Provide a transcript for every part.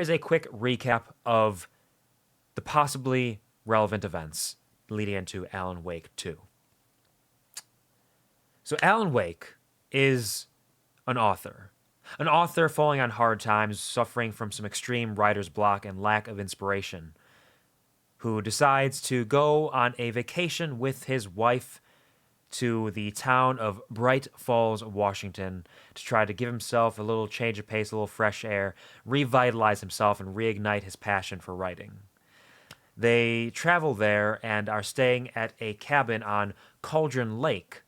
is a quick recap of the possibly relevant events leading into Alan Wake 2. So Alan Wake is an author. An author falling on hard times, suffering from some extreme writer's block and lack of inspiration, who decides to go on a vacation with his wife to the town of Bright Falls, Washington, to try to give himself a little change of pace, a little fresh air, revitalize himself, and reignite his passion for writing. They travel there and are staying at a cabin on Cauldron Lake.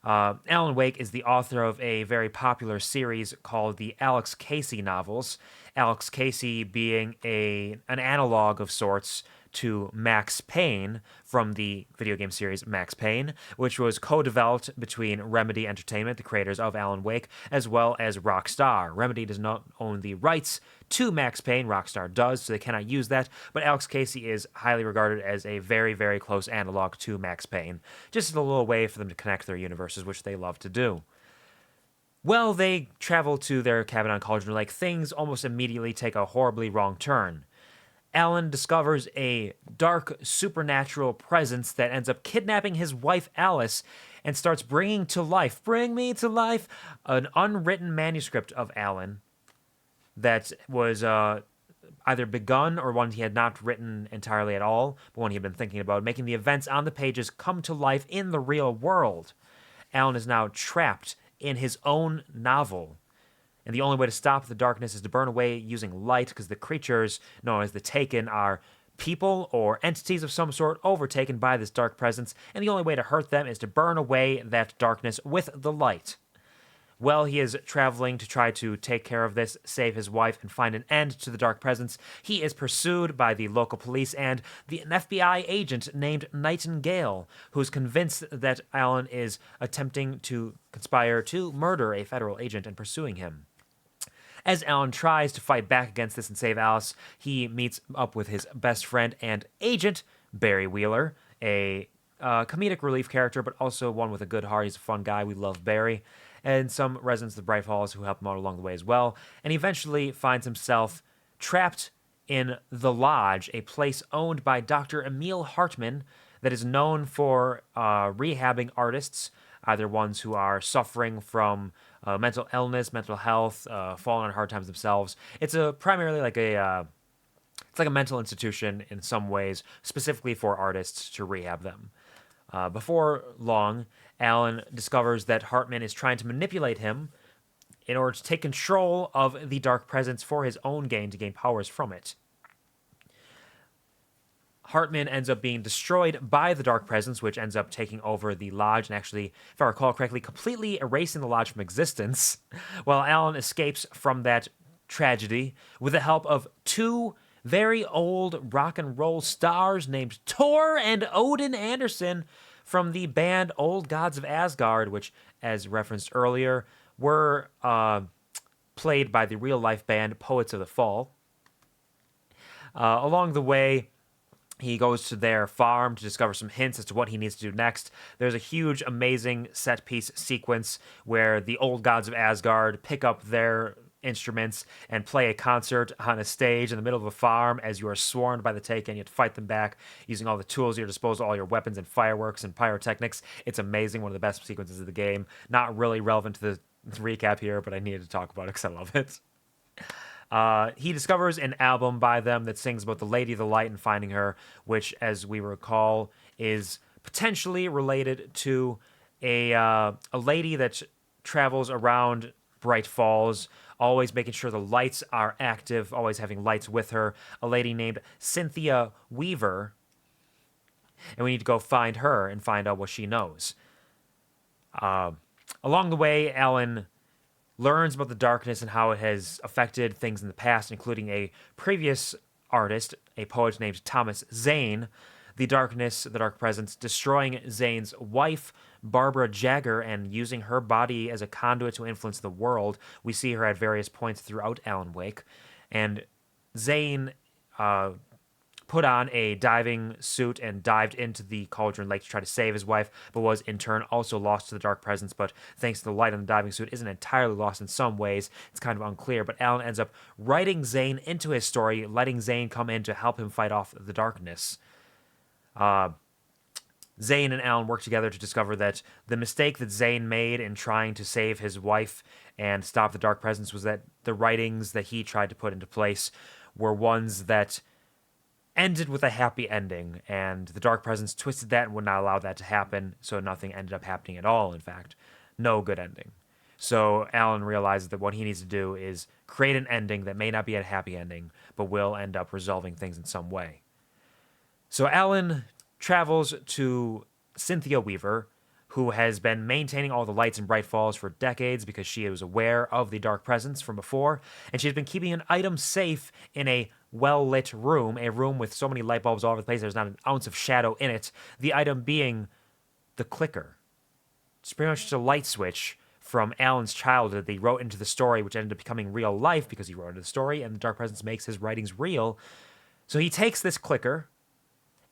Alan Wake is the author of a very popular series called the Alex Casey novels, Alex Casey being an analog of sorts to Max Payne from the video game series Max Payne, which was co-developed between Remedy Entertainment, the creators of Alan Wake, as well as Rockstar. Remedy does not own the rights to Max Payne, Rockstar does, so they cannot use that, but Alex Casey is highly regarded as a very, very close analog to Max Payne. Just a little way for them to connect their universes, which they love to do. Well, they travel to their cabin on Cauldron Lake. Things almost immediately take a horribly wrong turn. Alan discovers a dark supernatural presence that ends up kidnapping his wife Alice and starts bring me to life, an unwritten manuscript of Alan that was either begun or one he had not written entirely at all, but one he had been thinking about, making the events on the pages come to life in the real world. Alan is now trapped in his own novel. And the only way to stop the darkness is to burn away using light, because the creatures known as the Taken are people or entities of some sort overtaken by this dark presence, and the only way to hurt them is to burn away that darkness with the light. While he is traveling to try to take care of this, save his wife, and find an end to the dark presence, he is pursued by the local police and an FBI agent named Nightingale, who's convinced that Alan is attempting to conspire to murder a federal agent and pursuing him. As Alan tries to fight back against this and save Alice, he meets up with his best friend and agent, Barry Wheeler, a comedic relief character, but also one with a good heart. He's a fun guy. We love Barry. And some residents of Bright Falls who help him out along the way as well. And he eventually finds himself trapped in the Lodge, a place owned by Dr. Emil Hartman that is known for rehabbing artists, either ones who are suffering from mental illness, mental health, falling on hard times themselves. It's primarily like it's like a mental institution in some ways, specifically for artists to rehab them. Before long, Alan discovers that Hartman is trying to manipulate him in order to take control of the dark presence for his own gain, to gain powers from it. Hartman ends up being destroyed by the dark presence, which ends up taking over the lodge and actually, if I recall correctly, completely erasing the lodge from existence, while Alan escapes from that tragedy with the help of two very old rock and roll stars named Tor and Odin Anderson from the band Old Gods of Asgard, which, as referenced earlier, were played by the real-life band Poets of the Fall. Along the way, he goes to their farm to discover some hints as to what he needs to do next. There's a huge, amazing set-piece sequence where the Old Gods of Asgard pick up their instruments and play a concert on a stage in the middle of a farm as you are swarmed by the Taken. You have to fight them back using all the tools at your disposal, all your weapons and fireworks and pyrotechnics. It's amazing, one of the best sequences of the game. Not really relevant to the recap here, but I needed to talk about it because I love it. He discovers an album by them that sings about the Lady of the Light and finding her, which, as we recall, is potentially related to a lady that travels around Bright Falls, always making sure the lights are active, always having lights with her, a lady named Cynthia Weaver. And we need to go find her and find out what she knows. Along the way, Alan learns about the darkness and how it has affected things in the past, including a previous artist, a poet named Thomas Zane. The darkness, the dark presence, destroying Zane's wife, Barbara Jagger, and using her body as a conduit to influence the world. We see her at various points throughout Alan Wake. And Zane put on a diving suit and dived into the Cauldron Lake to try to save his wife, but was in turn also lost to the dark presence. But thanks to the light on the diving suit, isn't entirely lost in some ways. It's kind of unclear. But Alan ends up writing Zane into his story, letting Zane come in to help him fight off the darkness. Zane and Alan work together to discover that the mistake that Zane made in trying to save his wife and stop the dark presence was that the writings that he tried to put into place were ones that ended with a happy ending, and the dark presence twisted that and would not allow that to happen, so nothing ended up happening at all, in fact. No good ending. So Alan realizes that what he needs to do is create an ending that may not be a happy ending, but will end up resolving things in some way. So Alan travels to Cynthia Weaver, who has been maintaining all the lights in Bright Falls for decades because she was aware of the dark presence from before, and she's been keeping an item safe in a well-lit room, a room with so many light bulbs all over the place there's not an ounce of shadow in it, the item being the clicker. It's pretty much just a light switch from Alan's childhood that he wrote into the story, which ended up becoming real life because he wrote into the story, and the dark presence makes his writings real. So he takes this clicker,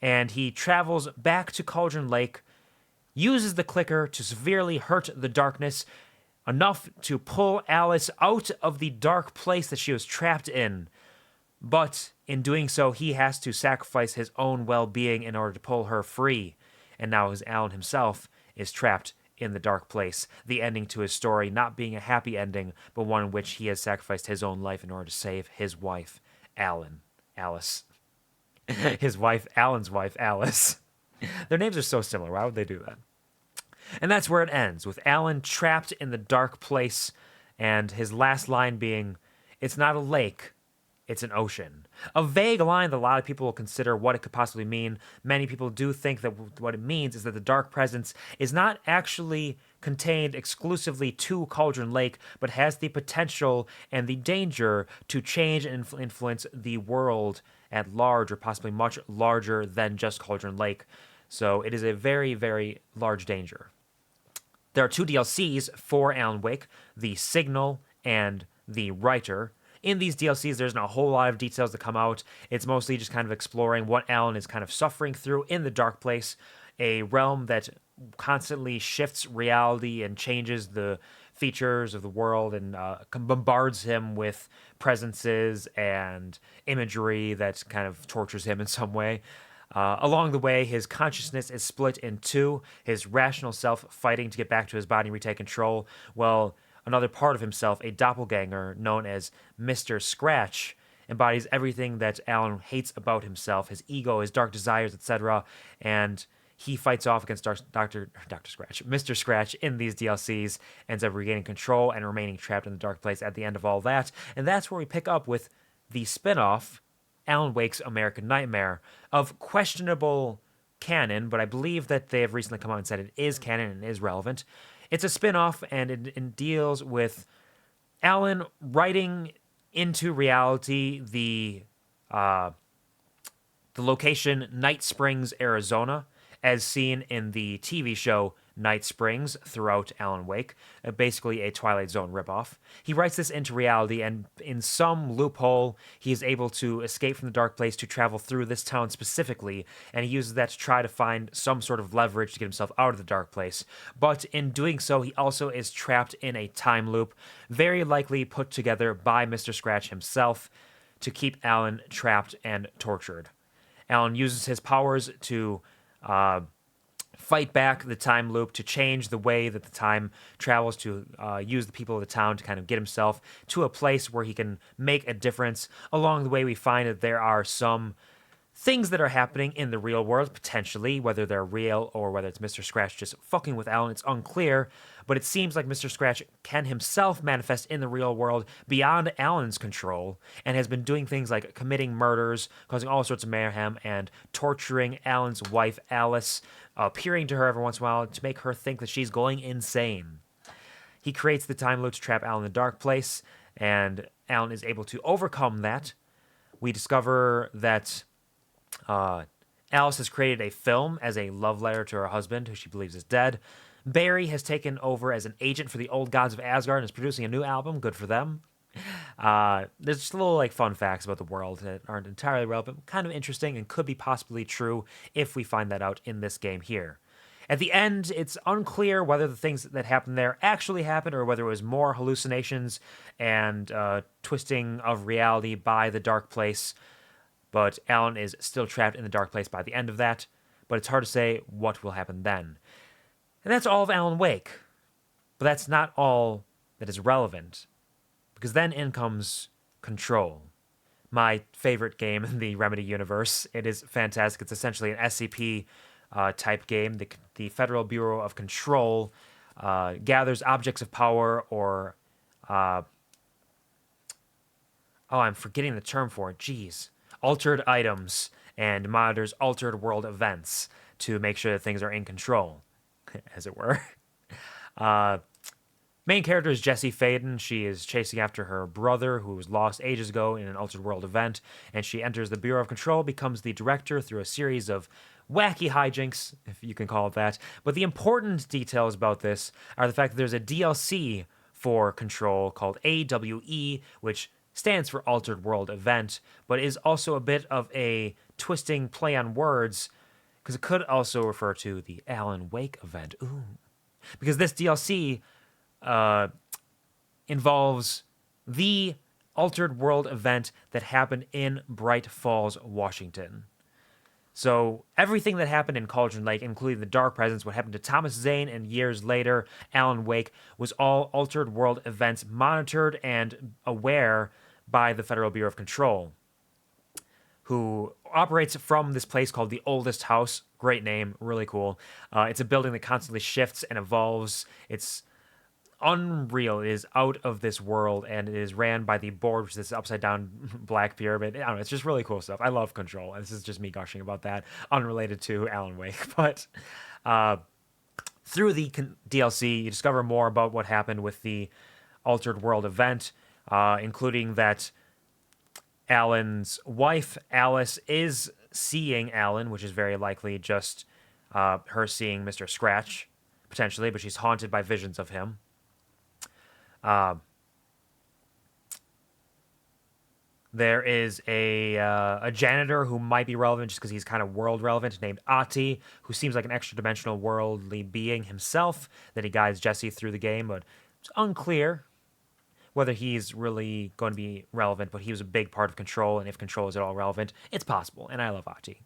and he travels back to Cauldron Lake, uses the clicker to severely hurt the darkness, enough to pull Alice out of the dark place that she was trapped in. But in doing so, he has to sacrifice his own well-being in order to pull her free. And now his Alan himself is trapped in the dark place. The ending to his story not being a happy ending, but one in which he has sacrificed his own life in order to save his wife, Alice. His wife, Alan's wife, Alice. Their names are so similar. Why would they do that? And that's where it ends, with Alan trapped in the dark place, and his last line being, "It's not a lake, it's an ocean." A vague line that a lot of people will consider what it could possibly mean. Many people do think that what it means is that the dark presence is not actually contained exclusively to Cauldron Lake, but has the potential and the danger to change and influence the world at large, or possibly much larger than just Cauldron Lake. So it is a very, very large danger. There are 2 DLCs for Alan Wake, the Signal and the Writer. In these DLCs, there's not a whole lot of details that come out. It's mostly just kind of exploring what Alan is kind of suffering through in the dark place, a realm that constantly shifts reality and changes the features of the world and bombards him with presences and imagery that kind of tortures him in some way. Along the way, his consciousness is split in 2, his rational self fighting to get back to his body and retake control, while another part of himself, a doppelganger known as Mr. Scratch, embodies everything that Alan hates about himself, his ego, his dark desires, etc., and he fights off against Mr. Scratch in these DLCs, ends up regaining control and remaining trapped in the dark place at the end of all that. And that's where we pick up with the spin-off, Alan Wake's American Nightmare, of questionable canon, but I believe that they have recently come out and said it is canon and is relevant. It's a spin-off, and it deals with Alan writing into reality the location Night Springs, Arizona, as seen in the TV show Night Springs throughout Alan Wake, basically a Twilight Zone ripoff. He writes this into reality, and in some loophole, he is able to escape from the dark place to travel through this town specifically, and he uses that to try to find some sort of leverage to get himself out of the dark place. But in doing so, he also is trapped in a time loop, very likely put together by Mr. Scratch himself to keep Alan trapped and tortured. Alan uses his powers to fight back the time loop, to change the way that the time travels, to use the people of the town to kind of get himself to a place where he can make a difference. Along the way, we find that there are some things that are happening in the real world, potentially, whether they're real or whether it's Mr. Scratch just fucking with Alan, it's unclear, but it seems like Mr. Scratch can himself manifest in the real world beyond Alan's control, and has been doing things like committing murders, causing all sorts of mayhem, and torturing Alan's wife, Alice, appearing to her every once in a while to make her think that she's going insane. He creates the time loop to trap Alan in the dark place, and Alan is able to overcome that. We discover that Alice has created a film as a love letter to her husband, who she believes is dead. Barry has taken over as an agent for the old gods of Asgard and is producing a new album. Good for them. There's just little like fun facts about the world that aren't entirely relevant, kind of interesting, and could be possibly true if we find that out in this game here. At the end, it's unclear whether the things that happened there actually happened or whether it was more hallucinations and twisting of reality by the dark place. But Alan is still trapped in the dark place by the end of that. But it's hard to say what will happen then. And that's all of Alan Wake. But that's not all that is relevant. Because then in comes Control, my favorite game in the Remedy universe. It is fantastic. It's essentially an SCP type game. The Federal Bureau of Control gathers objects of power or. Oh, I'm forgetting the term for it. Jeez. Altered items and monitors altered world events to make sure that things are in control, as it were. Main character is Jessie Faden. She is chasing after her brother, who was lost ages ago in an altered world event, and she enters the Bureau of Control, becomes the director through a series of wacky hijinks, if you can call it that. But the important details about this are the fact that there's a DLC for Control called AWE, which stands for Altered World Event, but is also a bit of a twisting play on words, because it could also refer to the Alan Wake event. Ooh. Because this DLC involves the Altered World event that happened in Bright Falls, Washington. So everything that happened in Cauldron Lake, including the Dark Presence, what happened to Thomas Zane, and years later, Alan Wake, was all Altered World events monitored and aware by the Federal Bureau of Control, who operates from this place called the Oldest House. Great name, really cool. It's a building that constantly shifts and evolves. It's unreal. It is out of this world, and it is ran by the board, which is this upside down black pyramid. I don't know, it's just really cool stuff. I love Control. This is just me gushing about that, unrelated to Alan Wake. But through the DLC, you discover more about what happened with the Altered World event, including that Alan's wife, Alice, is seeing Alan, which is very likely just her seeing Mr. Scratch, potentially, but she's haunted by visions of him. There is a janitor who might be relevant just because he's kind of world relevant, named Ati, who seems like an extra dimensional worldly being himself, that he guides Jesse through the game, but it's unclear whether he's really going to be relevant, but he was a big part of Control, and if Control is at all relevant, it's possible, and I love Ati.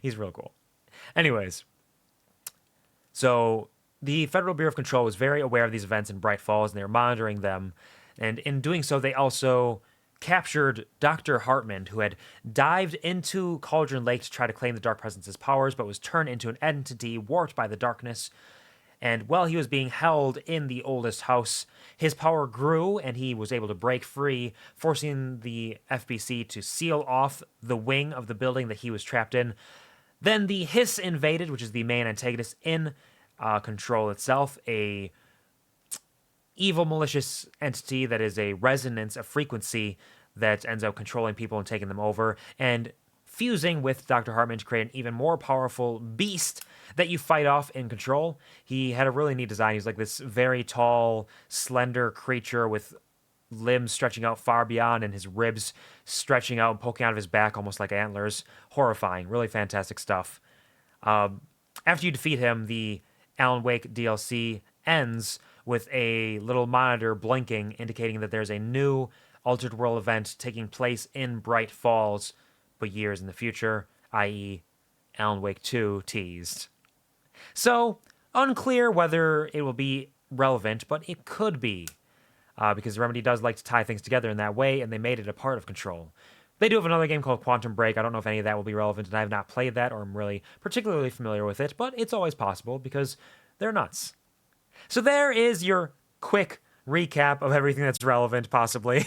He's real cool. Anyways, so the Federal Bureau of Control was very aware of these events in Bright Falls, and they were monitoring them, and in doing so, they also captured Dr. Hartman, who had dived into Cauldron Lake to try to claim the Dark Presence's powers, but was turned into an entity warped by the darkness. And while he was being held in the Oldest House, his power grew and he was able to break free, forcing the FBC to seal off the wing of the building that he was trapped in. Then the Hiss invaded, which is the main antagonist in Control itself, a evil, malicious entity that is a resonance, a frequency that ends up controlling people and taking them over, and fusing with Dr. Hartman to create an even more powerful beast that you fight off in Control. He had a really neat design. He's like this very tall, slender creature with limbs stretching out far beyond and his ribs stretching out and poking out of his back almost like antlers. Horrifying. Really fantastic stuff. After you defeat him, the Alan Wake DLC ends with a little monitor blinking, indicating that there's a new Altered World event taking place in Bright Falls, but years in the future, i.e., Alan Wake 2 teased. So, unclear whether it will be relevant, but it could be, because Remedy does like to tie things together in that way, and they made it a part of Control. They do have another game called Quantum Break. I don't know if any of that will be relevant, and I have not played that, or I'm really particularly familiar with it, but it's always possible, because they're nuts. So there is your quick recap of everything that's relevant, possibly.